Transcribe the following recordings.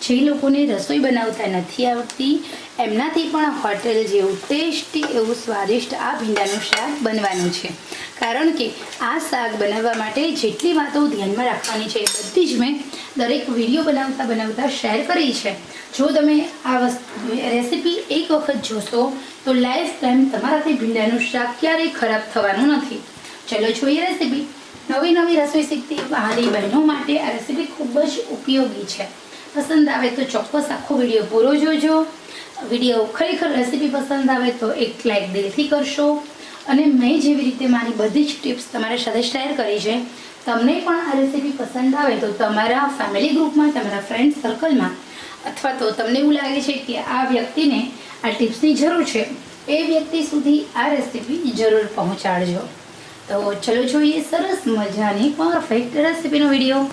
જે લોકોને રસોઈ બનાવતા નથી આવડતી એમનાથી પણ હોટેલ જેવું ટેસ્ટી એવું સ્વાદિષ્ટ આ ભીંડાનું શાક બનવાનું છે. કારણ કે આ શાક બનાવવા માટે જેટલી વાતો ધ્યાનમાં રાખવાની છે એ બધી જ મેં દરેક વિડીયો બનાવતા શેર કરી છે. જો તમે આ રેસીપી એક વખત જોશો તો લાઈફ ટાઈમ તમારાથી ભીંડાનું શાક ક્યારેય ખરાબ થવાનું નથી. ચલો જોઈએ રેસીપી. નવી રસોઈ શીખતી વહાલી બહેનો માટે આ રેસીપી ખૂબ જ ઉપયોગી છે. પસંદ આવે તો ચોક્કસ આખો વિડીયો પૂરો જોજો. વિડીયો ખરેખર રેસીપી પસંદ આવે તો એક લાઈક દિલથી કરશો. અને મેં જેવી રીતે મારી બધી જ ટિપ્સ તમારી સાથે શેર કરી છે, તમને પણ આ રેસીપી પસંદ આવે તો તમારા ફેમિલી ગ્રુપમાં, તમારા ફ્રેન્ડ સર્કલમાં, અથવા તો તમને એવું લાગે છે કે આ વ્યક્તિને આ ટિપ્સની જરૂર છે, એ વ્યક્તિ સુધી આ રેસીપી જરૂર પહોંચાડજો. તો ચલો જોઈએ સરસ મજાની પરફેક્ટ રેસીપીનો વિડીયો.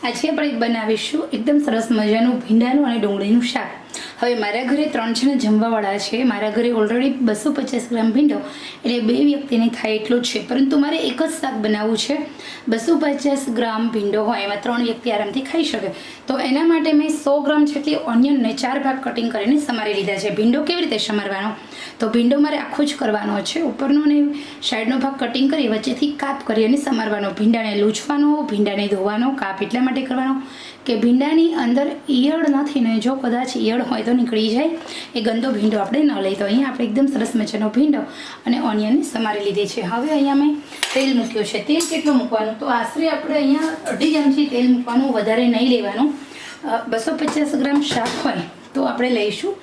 આજે આપણે બનાવીશું એકદમ સરસ મજાનું ભીંડાનું અને ડુંગળીનું શાક. હવે મારા ઘરે 3 જણ જમવાવાળા છે. મારા ઘરે ઓલરેડી 250 ગ્રામ ભીંડો એટલે 2 વ્યક્તિને થાય એટલું જ છે, પરંતુ મારે એક જ શાક બનાવવું છે. 250 ગ્રામ ભીંડો હોય એમાં 3 વ્યક્તિ આરામથી ખાઈ શકે. તો એના માટે મેં 100 ગ્રામ જેટલી ઓનિયનને 4 ભાગ કટિંગ કરીને સમારી લીધા છે. ભીંડો કેવી રીતે સમારવાનો? તો ભીંડો મારે આખો જ કરવાનો છે. ઉપરનો અને સાઈડનો ભાગ કટિંગ કરી વચ્ચેથી કાપ કરી અને સમારવાનો. ભીંડાને લૂછવાનો, ભીંડાને ધોવાનો. કાપ એટલા માટે કરવાનો કે ભીંડાની અંદર ઈયળ નથી ને, જો કદાચ ઈયળ હોય તો નીકળી જાય, એ ગંદો ભીંડો આપણે ન લઈએ. તો અહીંયા આપણે એકદમ સરસ મજાનો ભીંડો અને ઓનિયનને સમારી લીધી છે. હવે અહીંયા મેં તેલ મૂક્યું છે. તેલ કેટલું મૂકવાનું? તો આશરે આપણે અહીંયા 2.5 ચમચી તેલ મૂકવાનું, વધારે નહીં લેવાનું. 250 ગ્રામ શાક હોય તો આપણે લઈશું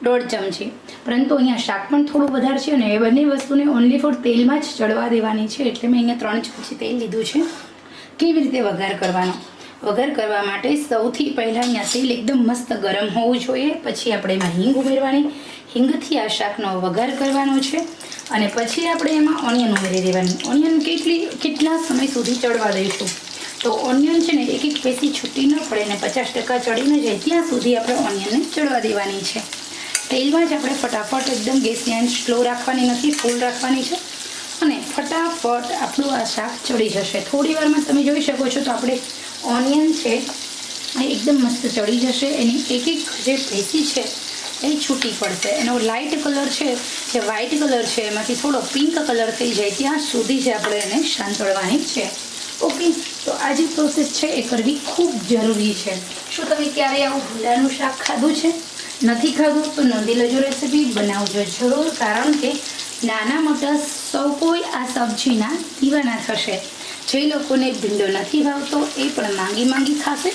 1.5 ચમચી, પરંતુ અહીંયા શાક પણ થોડું વધારે છે અને એ બંને વસ્તુને ઓનલી ફોર તેલમાં જ ચડવા દેવાની છે. એટલે મેં અહીંયા 3 ચમચી તેલ લીધું છે. કેવી રીતે વઘાર કરવાનો? વઘાર કરવા માટે સૌથી પહેલાં અહીંયા તેલ એકદમ મસ્ત ગરમ હોવું જોઈએ. પછી આપણે એમાં હિંગ ઉમેરવાની. હિંગથી આ શાકનો વઘાર કરવાનો છે અને પછી આપણે એમાં ઓનિયન ઉમેરી દેવાની. ઓનિયન કેટલા સમય સુધી ચડવા દઈશું? તો ઓનિયન છે ને એક પેસી છૂટી ન પડે ને 50% ચડી ન જાય ત્યાં સુધી આપણે ઓનિયનને ચડવા દેવાની છે. તેલમાં જ આપણે ફટાફટ એકદમ ગેસની આંચ સ્લો રાખવાની નથી, ફૂલ રાખવાની છે અને ફટાફટ આપણું આ શાક ચડી જશે. થોડી વારમાં તમે જોઈ શકો છો તો આપણે ઓનિયન છે એ એકદમ મસ્ત ચડી જશે. એની એક જે પેશી છે એ છૂટી પડશે. એનો લાઇટ કલર છે, જે વ્હાઇટ કલર છે, એમાંથી થોડો પિંક કલર થઈ જાય ત્યાં સુધી જ આપણે એને સાંતળવાની છે. ઓકે, તો આ જે પ્રોસેસ છે એ કરવી ખૂબ જરૂરી છે. શું તમે ક્યારેય આવું ભીંડાનું શાક ખાધું છે? નથી ખાધું તો નોંધી લેજો, રેસીપી બનાવજો જરૂર. કારણ કે નાના મોટા સૌ કોઈ આ સબ્જીના દીવાના થશે. જે લોકોને ભીંડો નથી ભાવતો એ પણ માંગી ખાશે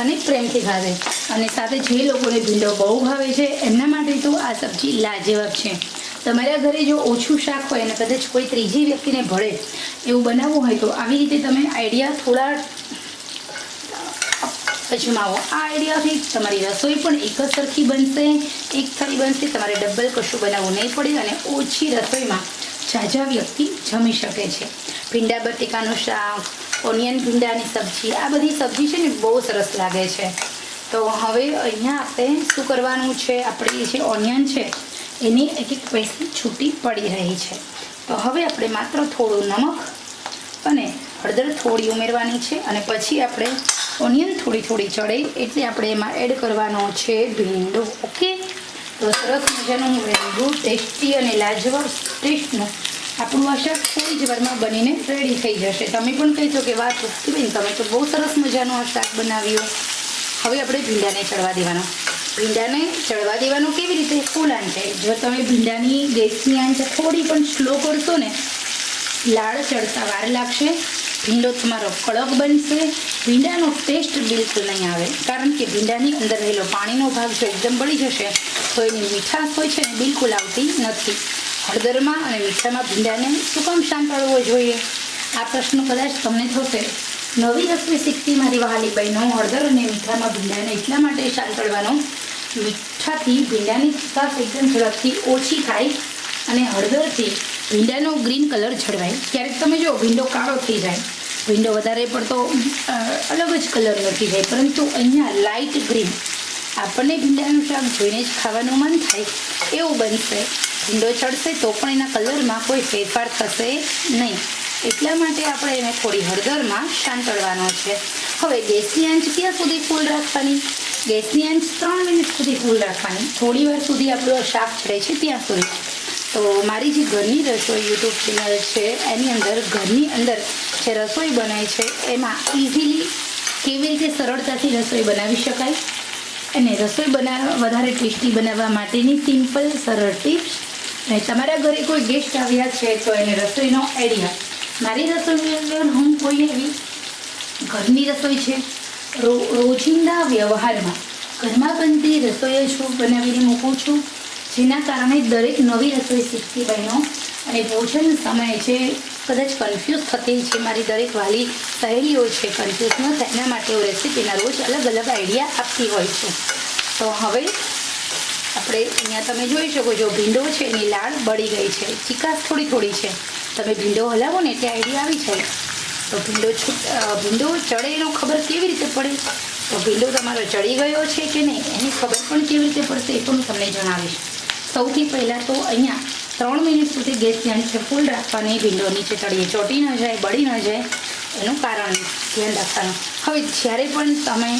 અને પ્રેમથી ખાશે. અને સાથે જે લોકોને ભીંડો બહુ ભાવે છે એમના માટે તો આ સબ્જી લાજવાબ છે. તમારા ઘરે જો ઓછું શાક હોય અને કદાચ કોઈ ત્રીજી વ્યક્તિને ભળે એવું બનાવવું હોય તો આવી રીતે તમે આઈડિયા થોડા અજમાવો. આ આઈડિયાથી તમારી રસોઈ પણ એક જ સરખી બનશે, એક થાળી બનશે. તમારે ડબલ કશું બનાવવું નહીં પડે અને ઓછી રસોઈમાં ઝાઝા વ્યક્તિ જમી શકે છે. ભીંડા બટેકાનું શાક, ઓનિયન ભીંડાની સબ્જી, આ બધી સબ્જી છે ને બહુ સરસ લાગે છે. તો હવે અહીંયા આપણે શું કરવાનું છે? આપણી જે ઓનિયન છે એની એક પેસી છૂટી પડી રહી છે. તો હવે આપણે માત્ર થોડું નમક અને હળદર થોડી ઉમેરવાની છે અને પછી આપણે ઓનિયન થોડી ચડે એટલે આપણે એમાં એડ કરવાનો છે ભીંડો. ઓકે, તો સરસ મજાનું ભીંડું ટેસ્ટી અને લાજવાબ ટેસ્ટનું આપણું આ શાક થોડી જ વારમાં બનીને રેડી થઈ જશે. તમે પણ કહીશો કે વાત બેન તમે તો બહુ સરસ મજાનું આ શાક બનાવ્યું. હવે આપણે ભીંડાને ચડવા દેવાનો. ભીંડાને ચડવા દેવાનું કેવી રીતે? ફૂલ આંચે. જો તમે ભીંડાની ગેસની આંચ થોડી પણ સ્લો કરશો ને, લાળ ચડતા વાર લાગશે. ભીંડો તમારો કડક બનશે. ભીંડાનો ટેસ્ટ બિલકુલ નહીં આવે. કારણ કે ભીંડાની અંદર રહેલો પાણીનો ભાગ જો એકદમ બળી જશે તો એની મીઠાશ હોય છે ને બિલકુલ આવતી નથી. હળદરમાં અને મીઠામાં ભીંડાને શું કામ સાંતળવો જોઈએ? આ પ્રશ્ન કદાચ તમને થશે. નવી રસોઈ શીખતી મારી વહાલી બહેનો, હળદર અને મીઠામાં ભીંડાને એટલા માટે સાંતળવાનો, મીઠાથી ભીંડાની તીખાશ એકદમ ઝડપથી ઓછી થાય અને હળદરથી ભીંડાનો ગ્રીન કલર જળવાય. ક્યારેક તમે જો ભીંડો કાળો થઈ જાય, ભીંડો વધારે પડતો અલગ જ કલરનો થઈ જાય, પરંતુ અહીંયા લાઇટ ગ્રીન આપણને ભીંડાનું શાક જોઈને જ ખાવાનું મન થાય એવું બનશે. ભીંડો ચડશે તો પણ એના કલરમાં કોઈ ફેરફાર થશે નહીં. એટલા માટે આપણે એને થોડી હળદરમાં સાંતળવાનો છે. હવે ગેસની આંચ ક્યાં સુધી ફૂલ રાખવાની? ગેસની આંચ 3 મિનિટ સુધી ફૂલ રાખવાની. થોડી વાર સુધી આપણું આ શાક ચડે છે ત્યાં સુધી. તો મારી જે ઘરની રસોઈ યુટ્યુબ ચેનલ છે એની અંદર ઘરની અંદર જે રસોઈ બનાય છે એમાં ઇઝીલી કેવી રીતે સરળતાથી રસોઈ બનાવી શકાય અને રસોઈ વધારે ટેસ્ટી બનાવવા માટેની સિમ્પલ સરળ ટિપ્સ, અને તમારા ઘરે કોઈ ગેસ્ટ આવ્યા છે તો એને રસોઈનો આઈડિયા. મારી રસોઈની અંદર હું કોઈ એવી ઘરની રસોઈ છે રોજિંદા વ્યવહારમાં ઘરમાં બનતી રસોઈ જ હું બનાવીને મૂકું છું, જેના કારણે દરેક નવી રસોઈ શીખતી બહેનો અને ભોજન સમયે જે કદાચ કન્ફ્યુઝ થતી છે મારી દરેક વાલી સહેલીઓ છે કન્ફ્યુઝ ન થાય એના માટે હું રેસીપીના રોજ અલગ અલગ આઈડિયા આપતી હોય છું. તો હવે આપણે અહીંયા તમે જોઈ શકો છો ભીંડો છે એની લાળ બળી ગઈ છે, ચીકાશ થોડી થોડી છે. તમે ભીંડો હલાવો ને એટલે આઈડિયા આવી જાય. તો ભીંડો ચડે એનો ખબર કેવી રીતે પડે? તો ભીંડો તમારો ચડી ગયો છે કે નહીં એની ખબર પણ કેવી રીતે પડશે એ પણ હું તમને જણાવીશ. સૌથી પહેલાં તો અહીંયા 3 મિનિટ સુધી ગેસની આંચ ફૂલ રાખવાની. ભીંડો નીચે તળીએ ચોંટી ન જાય, બળી ન જાય એનું કારણ ધ્યાન રાખવાનું. હવે જ્યારે પણ તમે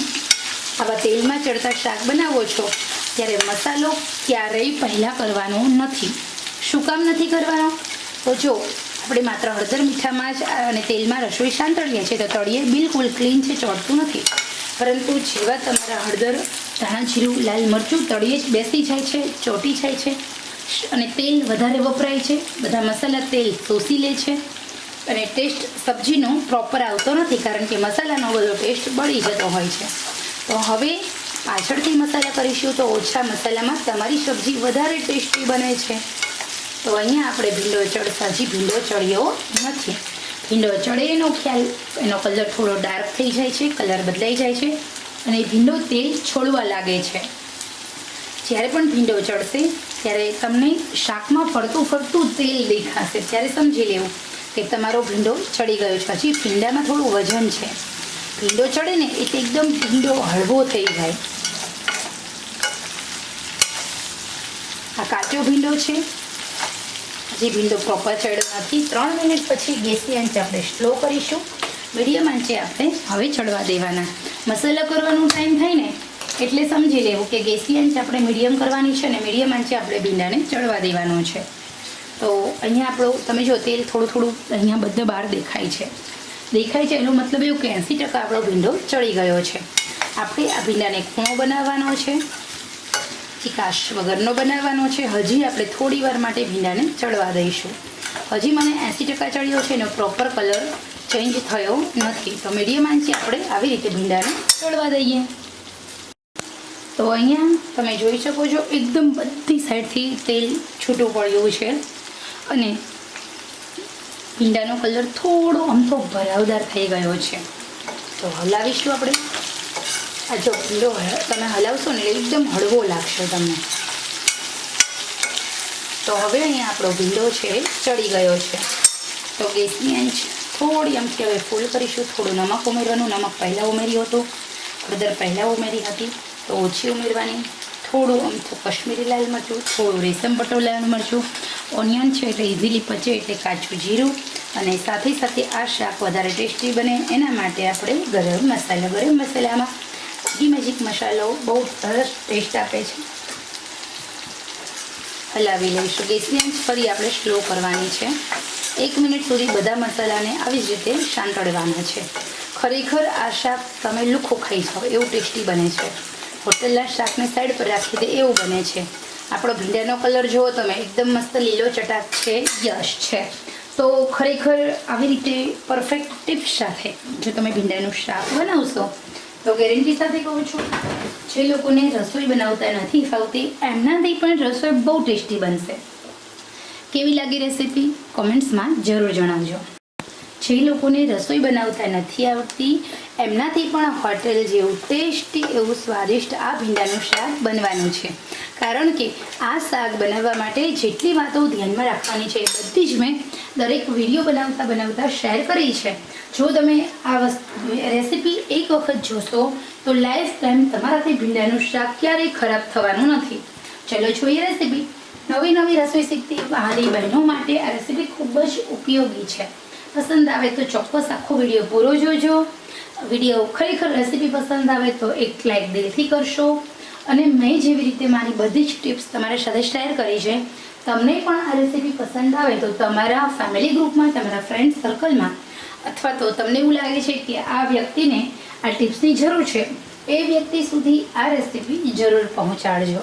આવા તેલમાં ચડતા શાક બનાવો છો ત્યારે મસાલો ક્યારેય પહેલાં કરવાનો નથી. શું કામ નથી કરવાનો? તો જો આપણે માત્ર હળદર મીઠામાં જ અને તેલમાં રસોઈ સાંતળીએ છીએ તો તળીએ બિલકુલ ક્લીન છે, ચોંટતું નથી. પરંતુ જેવા તમારા હળદર, ધાણા જીરું, લાલ મરચું તળીએ જ બેસી જાય છે, ચોંટી જાય છે અને તેલ વધારે વપરાય છે, બધા મસાલા તેલ શોષી લે છે અને ટેસ્ટ સબ્જીનો પ્રોપર આવતો નથી, કારણ કે મસાલાનો બધો ટેસ્ટ બળી જતો હોય છે. તો હવે પાછળથી મસાલા કરીશું તો ઓછા મસાલામાં તમારી સબ્જી વધારે ટેસ્ટી બને છે. તો અહીંયા આપણે ભીંડો ચડ્યો નથી. ભીંડો ચડે એનો ખ્યાલ, એનો કલર થોડો ડાર્ક થઈ જાય છે, કલર બદલાઈ જાય છે અને ભીંડો તેલ છોડવા લાગે છે. જ્યારે પણ ભીંડો ચડશે ત્યારે તમને શાકમાં ફરતું તેલ દેખાશે, ત્યારે સમજી લેવું કે તમારો ભીંડો ચડી ગયો છે. હજી ભીંડામાં થોડું વજન છે. ભીંડો ચડે ને એટલે એકદમ ભીંડો હળવો થઈ જાય. આ કાચો ભીંડો છે, હજી ભીંડો પ્રોપર ચડ્યો નથી. 3 મિનિટ પછી ગેસની આંચ આપણે સ્લો કરીશું. મીડિયમ આંચે આપણે હવે ચડવા દેવાના. મસાલા કરવાનો ટાઈમ થાય ને એટલે સમજી લેવું કે ગેસની આંચ આપણે મીડિયમ કરવાની છે અને મીડિયમ આંચે આપણે ભીંડાને ચડવા દેવાનું છે. તો અહીંયા આપણું તમે જો તેલ થોડું અહીંયા બધે બહાર દેખાય છે એનો મતલબ એવું કે 80% આપણો ભીંડો ચડી ગયો છે. આપણે આ ભીંડાને ખૂણો બનાવવાનો છે, ચીકાશ વગરનો બનાવવાનો છે. હજી આપણે થોડી વાર માટે ભીંડાને ચડવા દઈશું. હજી મને 80% ચડ્યો છે એનો પ્રોપર કલર ચેન્જ થયો નથી. તો મીડિયમ આંચે આપણે આવી રીતે ભીંડાને ચડવા દઈએ. તો અહીંયા તમે જોઈ શકો છો એકદમ બધી સાઈડથી તેલ છૂટું પડ્યું છે અને ભીંડાનો કલર થોડો અમથો ભરાવદાર થઈ ગયો છે. તો હલાવીશું આપણે. આ જો ભીંડો તમે હલાવશો ને એટલે એકદમ હળવો લાગશે તમને. તો હવે અહીંયા આપણો ભીંડો છે ચડી ગયો છે. તો ગેસની આંચ થોડી અમથી હવે ફૂલ કરીશું. થોડું નમક ઉમેરવાનું. નમક પહેલાં ઉમેર્યું હતું, હળદર પહેલાં ઉમેરી હતી તો ઓછી ઉમેરવાની. થોડું અમથું કશ્મીરી લાલ મરચું, થોડું રેશમ પટ્ટો લાલ મરચું, ઓનિયન છે એટલે ઇઝીલી પચે એટલે કાચું જીરું, અને સાથે સાથે આ શાક વધારે ટેસ્ટી બને એના માટે આપણે ગરમ મસાલામાં મેજિક મસાલો બહુ સરસ ટેસ્ટ આપે છે. હલાવી લઈશું. ગેસની આંચ ફરી આપણે સ્લો કરવાની છે. 1 મિનિટ સુધી બધા મસાલાને આવી જ રીતે સાંતળવાના છે. ખરેખર આ શાક તમે લુખું ખાઈ જાઓ એવું ટેસ્ટી બને છે. હોટલના શાકને સાઈડ પર રાખી દે એવું બને છે. આપણો ભીંડાનો કલર જુઓ તમે, એકદમ મસ્ત લીલો ચટાક છે, યશ છે. તો ખરેખર આવી રીતે પરફેક્ટ ટિપ્સ સાથે જો તમે ભીંડાનું શાક બનાવશો તો ગેરંટી સાથે કહું છું જે લોકોને રસોઈ બનાવતા નથી ફાવતી એમનાથી પણ રસોઈ બહુ ટેસ્ટી બનશે. કેવી લાગી રેસીપી કોમેન્ટ્સમાં જરૂર જણાવજો. જે લોકોને રસોઈ બનાવતા નથી આવડતી એમનાથી પણ હોટેલ જેવું ટેસ્ટી એવું સ્વાદિષ્ટ આ ભીંડાનું શાક બનવાનું છે. કારણ કે આ શાક બનાવવા માટે જેટલી વાતો ધ્યાનમાં રાખવાની છે એ બધી જ મેં દરેક વિડીયો બનાવતા શેર કરી છે. જો તમે આ રેસીપી એક વખત જોશો તો લાઈફ ટાઈમ તમારાથી ભીંડાનું શાક ક્યારેય ખરાબ થવાનું નથી. ચલો જોઈએ રેસીપી. નવી રસોઈ શીખતી વહાલી બહેનો માટે આ રેસીપી ખૂબ જ ઉપયોગી છે. પસંદ આવે તો ચોક્કસ આખો વિડીયો પૂરો જોજો. વિડીયો ખરેખર રેસીપી પસંદ આવે તો એક લાઈક દિલથી કરશો અને મેં જેવી રીતે મારી બધી જ ટિપ્સ તમારા સાથે શેર કરી છે, તમને પણ આ રેસીપી પસંદ આવે તો તમારા ફેમિલી ગ્રુપમાં, તમારા ફ્રેન્ડ સર્કલમાં, અથવા તો તમને એવું લાગે છે કે આ વ્યક્તિને આ ટિપ્સની જરૂર છે, એ વ્યક્તિ સુધી આ રેસીપી જરૂર પહોંચાડજો.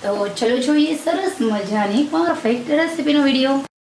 તો ચલો જોઈએ સરસ મજાની પરફેક્ટ રેસીપીનો વિડીયો.